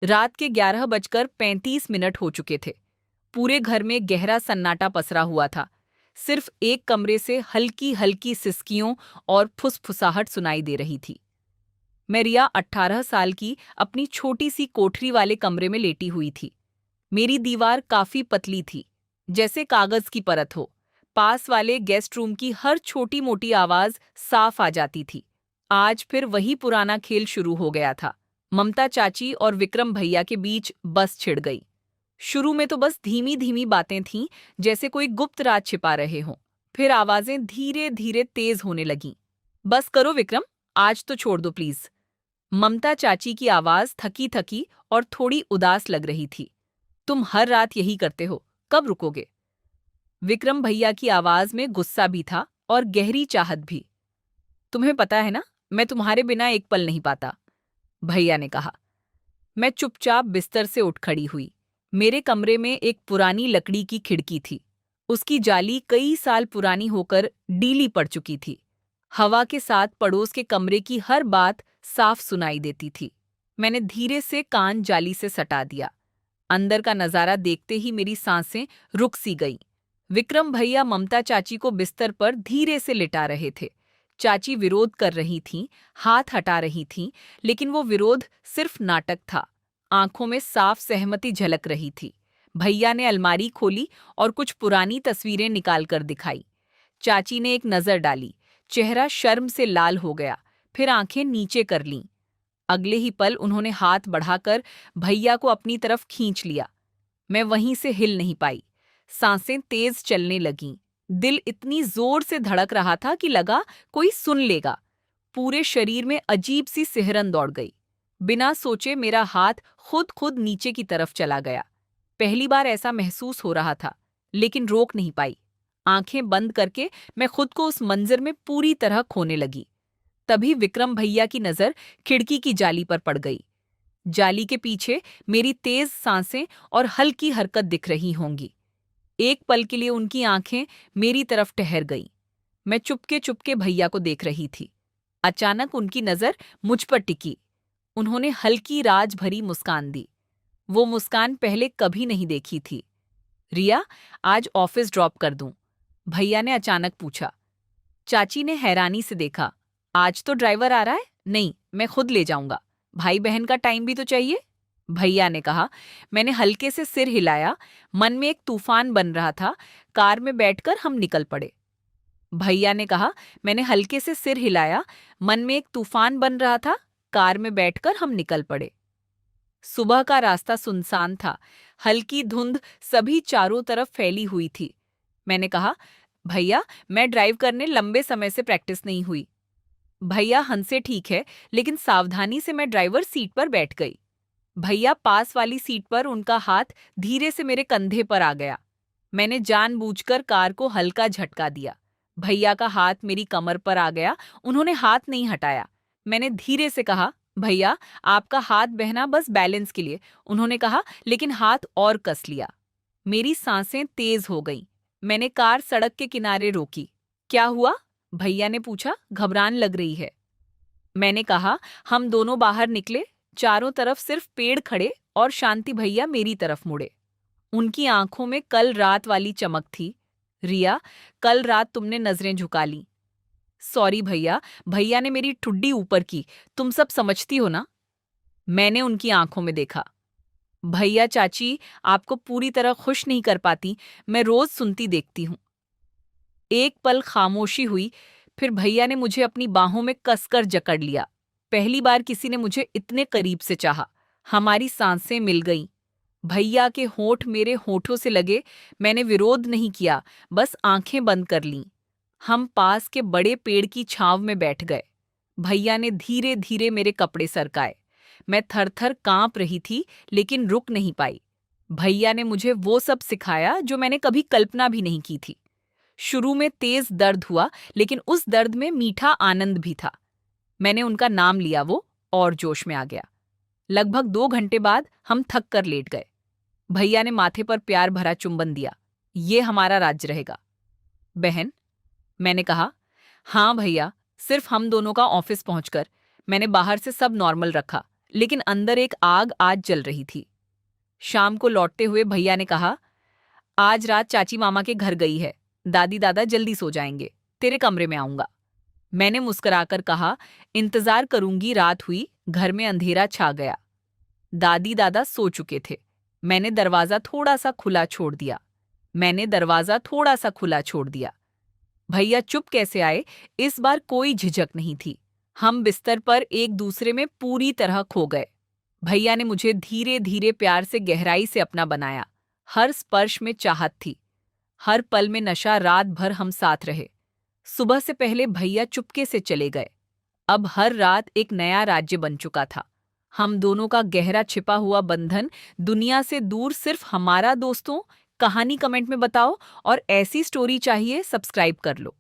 रात के 11:35 हो चुके थे। पूरे घर में गहरा सन्नाटा पसरा हुआ था। सिर्फ एक कमरे से हल्की हल्की सिसकियों और फुसफुसाहट सुनाई दे रही थी। मैं रिया 18 साल की अपनी छोटी सी कोठरी वाले कमरे में लेटी हुई थी। मेरी दीवार काफी पतली थी, जैसे कागज की परत हो। पास वाले गेस्ट रूम की हर छोटी मोटी आवाज साफ आ जाती थी। आज फिर वही पुराना खेल शुरू हो गया था। ममता चाची और विक्रम भैया के बीच बस छिड़ गई। शुरू में तो बस धीमी धीमी बातें थीं, जैसे कोई गुप्त राज छिपा रहे हों। फिर आवाजें धीरे धीरे तेज होने लगीं। बस करो विक्रम, आज तो छोड़ दो प्लीज। ममता चाची की आवाज थकी थकी और थोड़ी उदास लग रही थी। तुम हर रात यही करते हो, कब रुकोगे? विक्रम भैया की आवाज में गुस्सा भी था और गहरी चाहत भी। तुम्हें पता है ना, मैं तुम्हारे बिना एक पल नहीं पाता, भैया ने कहा। मैं चुपचाप बिस्तर से उठ खड़ी हुई। मेरे कमरे में एक पुरानी लकड़ी की खिड़की थी। उसकी जाली कई साल पुरानी होकर डीली पड़ चुकी थी। हवा के साथ पड़ोस के कमरे की हर बात साफ सुनाई देती थी। मैंने धीरे से कान जाली से सटा दिया। अंदर का नजारा देखते ही मेरी सांसें रुक सी गईं। विक्रम भैया ममता चाची को बिस्तर पर धीरे से लिटा रहे थे। चाची विरोध कर रही थीं, हाथ हटा रही थीं, लेकिन वो विरोध सिर्फ नाटक था। आंखों में साफ सहमति झलक रही थी। भैया ने अलमारी खोली और कुछ पुरानी तस्वीरें निकाल कर दिखाई। चाची ने एक नजर डाली, चेहरा शर्म से लाल हो गया, फिर आंखें नीचे कर लीं। अगले ही पल उन्होंने हाथ बढ़ाकर भैया को अपनी तरफ खींच लिया। मैं वहीं से हिल नहीं पाई। सांसें तेज चलने लगीं। दिल इतनी जोर से धड़क रहा था कि लगा कोई सुन लेगा। पूरे शरीर में अजीब सी सिहरन दौड़ गई। बिना सोचे मेरा हाथ खुद खुद नीचे की तरफ चला गया। पहली बार ऐसा महसूस हो रहा था, लेकिन रोक नहीं पाई। आंखें बंद करके मैं खुद को उस मंजर में पूरी तरह खोने लगी। तभी विक्रम भैया की नजर खिड़की की जाली पर पड़ गई। जाली के पीछे मेरी तेज सांसें और हल्की हरकत दिख रही होंगी। एक पल के लिए उनकी आंखें मेरी तरफ ठहर गईं। मैं चुपके चुपके भैया को देख रही थी। अचानक उनकी नजर मुझ पर टिकी। उन्होंने हल्की राज भरी मुस्कान दी। वो मुस्कान पहले कभी नहीं देखी थी। रिया, आज ऑफिस ड्रॉप कर दूं? भैया ने अचानक पूछा। चाची ने हैरानी से देखा। आज तो ड्राइवर आ रहा है? नहीं, मैं खुद ले जाऊंगा। भाई बहन का टाइम भी तो चाहिए, भैया ने कहा। मैंने हल्के से सिर हिलाया। मन में एक तूफान बन रहा था। कार में बैठकर हम निकल पड़े। भैया ने कहा। मैंने हल्के से सिर हिलाया। मन में एक तूफान बन रहा था। कार में बैठकर हम निकल पड़े। सुबह का रास्ता सुनसान था। हल्की धुंध सभी चारों तरफ फैली हुई थी। मैंने कहा, भैया, मैं ड्राइव करने लंबे समय से प्रैक्टिस नहीं हुई। भैया हंसे। ठीक है, लेकिन सावधानी से। मैं ड्राइवर सीट पर बैठ गई। भैया पास वाली सीट पर, उनका हाथ धीरे से मेरे कंधे पर आ गया। मैंने जानबूझकर कार को हल्का झटका दिया। भैया का हाथ मेरी कमर पर आ गया। उन्होंने हाथ नहीं हटाया। मैंने धीरे से कहा, भैया, आपका हाथ बहना बस बैलेंस के लिए। उन्होंने कहा, लेकिन हाथ और कस लिया। मेरी सांसें तेज हो गईं। मैंने कार सड़क के किनारे रोकी। क्या हुआ? भैया ने पूछा। घबरान लग रही है, मैंने कहा। हम दोनों बाहर निकले। चारों तरफ सिर्फ पेड़ खड़े और शांति भैया मेरी तरफ मुड़े। उनकी आंखों में कल रात वाली चमक थी। रिया, कल रात तुमने नजरें झुका ली। सॉरी भैया, भैया ने मेरी ठुड्डी ऊपर की। तुम सब समझती हो ना? मैंने उनकी आंखों में देखा। भैया चाची आपको पूरी तरह खुश नहीं कर पाती, मैं रोज सुनती देखती हूँ। एक पल खामोशी हुई, फिर भैया ने मुझे अपनी बाहों में कसकर जकड़ लिया। पहली बार किसी ने मुझे इतने करीब से चाहा। हमारी सांसें मिल गईं। भैया के होंठ मेरे होठों से लगे। मैंने विरोध नहीं किया, बस आंखें बंद कर लीं। हम पास के बड़े पेड़ की छांव में बैठ गए। भैया ने धीरे धीरे मेरे कपड़े सरकाए। मैं थर-थर कांप रही थी, लेकिन रुक नहीं पाई। भैया ने मुझे वो सब सिखाया जो मैंने कभी कल्पना भी नहीं की थी। शुरू में तेज दर्द हुआ, लेकिन उस दर्द में मीठा आनंद भी था। मैंने उनका नाम लिया, वो और जोश में आ गया। लगभग 2 घंटे बाद हम थक कर लेट गए। भैया ने माथे पर प्यार भरा चुंबन दिया। ये हमारा राज्य रहेगा, बहन, मैंने कहा। हाँ भैया, सिर्फ हम दोनों का। ऑफिस पहुंचकर मैंने बाहर से सब नॉर्मल रखा, लेकिन अंदर एक आग आज जल रही थी। शाम को लौटते हुए भैया ने कहा, आज रात चाची मामा के घर गई है, दादी दादा जल्दी सो जाएंगे, तेरे कमरे में आऊंगा। मैंने मुस्कुराकर कहा, इंतजार करूंगी। रात हुई, घर में अंधेरा छा गया। दादी दादा सो चुके थे। मैंने दरवाजा थोड़ा सा खुला छोड़ दिया। भैया चुप कैसे आए, इस बार कोई झिझक नहीं थी। हम बिस्तर पर एक दूसरे में पूरी तरह खो गए। भैया ने मुझे धीरे धीरे प्यार से गहराई से अपना बनाया। हर स्पर्श में चाहत थी, हर पल में नशा। रात भर हम साथ रहे। सुबह से पहले भैया चुपके से चले गए। अब हर रात एक नया राज्य बन चुका था। हम दोनों का गहरा छिपा हुआ बंधन दुनिया से दूर, सिर्फ हमारा। दोस्तों, कहानी कमेंट में बताओ और ऐसी स्टोरी चाहिए सब्सक्राइब कर लो।